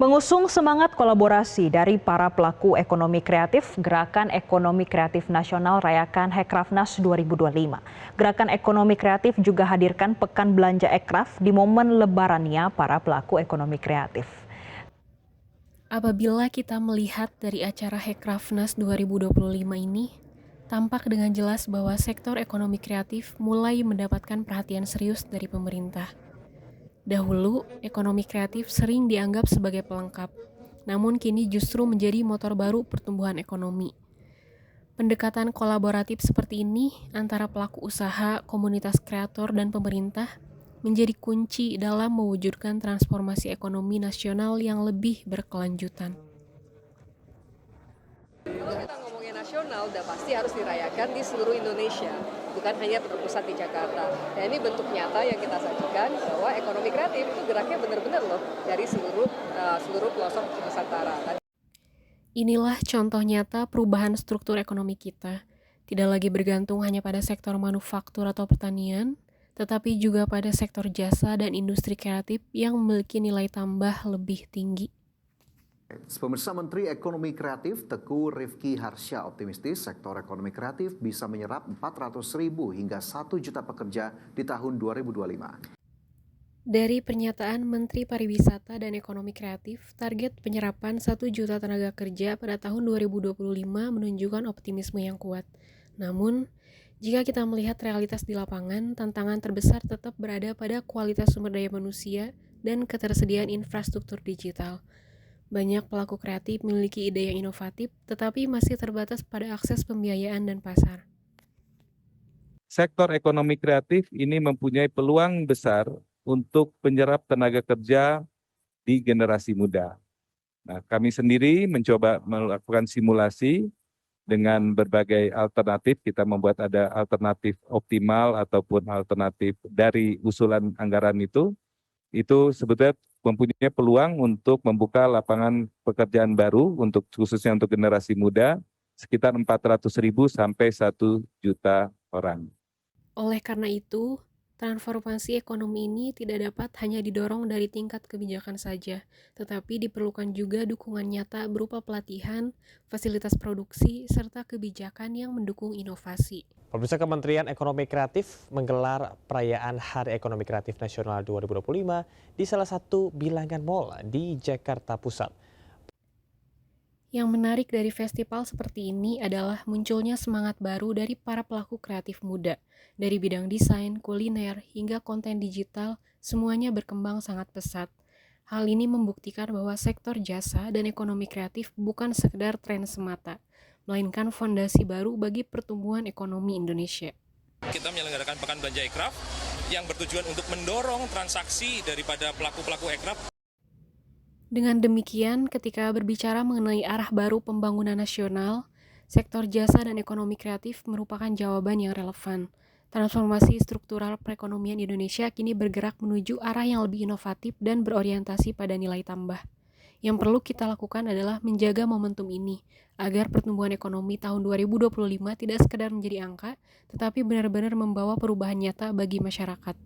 Mengusung semangat kolaborasi dari para pelaku ekonomi kreatif, Gerakan Ekonomi Kreatif Nasional Rayakan Hekrafnas 2025. Gerakan Ekonomi Kreatif juga hadirkan Pekan Belanja Ekraf di momen lebarannya para pelaku ekonomi kreatif. Apabila kita melihat dari acara Hekrafnas 2025 ini, tampak dengan jelas bahwa sektor ekonomi kreatif mulai mendapatkan perhatian serius dari pemerintah. Dahulu, ekonomi kreatif sering dianggap sebagai pelengkap, namun kini justru menjadi motor baru pertumbuhan ekonomi. Pendekatan kolaboratif seperti ini antara pelaku usaha, komunitas kreator, dan pemerintah menjadi kunci dalam mewujudkan transformasi ekonomi nasional yang lebih berkelanjutan. Kalau kita ngomongin nasional, udah pasti harus dirayakan di seluruh Indonesia, bukan hanya berpusat di Jakarta. Nah, ini bentuk nyata yang kita sajikan bahwa ekonomi kreatif itu geraknya benar-benar loh dari seluruh pelosok Nusantara. Inilah contoh nyata perubahan struktur ekonomi kita. Tidak lagi bergantung hanya pada sektor manufaktur atau pertanian, tetapi juga pada sektor jasa dan industri kreatif yang memiliki nilai tambah lebih tinggi. Pemirsa, Menteri Ekonomi Kreatif Teguh Rifki Harsha optimistis sektor ekonomi kreatif bisa menyerap 400.000 hingga 1 juta pekerja di tahun 2025. Dari pernyataan Menteri Pariwisata dan Ekonomi Kreatif, target penyerapan 1 juta tenaga kerja pada tahun 2025 menunjukkan optimisme yang kuat. Namun, jika kita melihat realitas di lapangan, tantangan terbesar tetap berada pada kualitas sumber daya manusia dan ketersediaan infrastruktur digital. Banyak pelaku kreatif memiliki ide yang inovatif, tetapi masih terbatas pada akses pembiayaan dan pasar. Sektor ekonomi kreatif ini mempunyai peluang besar untuk penyerap tenaga kerja di generasi muda. Nah, kami sendiri mencoba melakukan simulasi dengan berbagai alternatif. Kita membuat ada alternatif optimal ataupun alternatif dari usulan anggaran itu sebetulnya mempunyai peluang untuk membuka lapangan pekerjaan baru khususnya untuk generasi muda sekitar 400.000 sampai 1 juta orang. Oleh karena itu, transformasi ekonomi ini tidak dapat hanya didorong dari tingkat kebijakan saja, tetapi diperlukan juga dukungan nyata berupa pelatihan, fasilitas produksi, serta kebijakan yang mendukung inovasi. Pemirsa, Kementerian Ekonomi Kreatif menggelar perayaan Hari Ekonomi Kreatif Nasional 2025 di salah satu bilangan mal di Jakarta Pusat. Yang menarik dari festival seperti ini adalah munculnya semangat baru dari para pelaku kreatif muda. Dari bidang desain, kuliner, hingga konten digital, semuanya berkembang sangat pesat. Hal ini membuktikan bahwa sektor jasa dan ekonomi kreatif bukan sekedar tren semata, melainkan fondasi baru bagi pertumbuhan ekonomi Indonesia. Kita menyelenggarakan Pekan Belanja Ekraf yang bertujuan untuk mendorong transaksi daripada pelaku-pelaku ekraf. Dengan demikian, ketika berbicara mengenai arah baru pembangunan nasional, sektor jasa dan ekonomi kreatif merupakan jawaban yang relevan. Transformasi struktural perekonomian Indonesia kini bergerak menuju arah yang lebih inovatif dan berorientasi pada nilai tambah. Yang perlu kita lakukan adalah menjaga momentum ini, agar pertumbuhan ekonomi tahun 2025 tidak sekedar menjadi angka, tetapi benar-benar membawa perubahan nyata bagi masyarakat.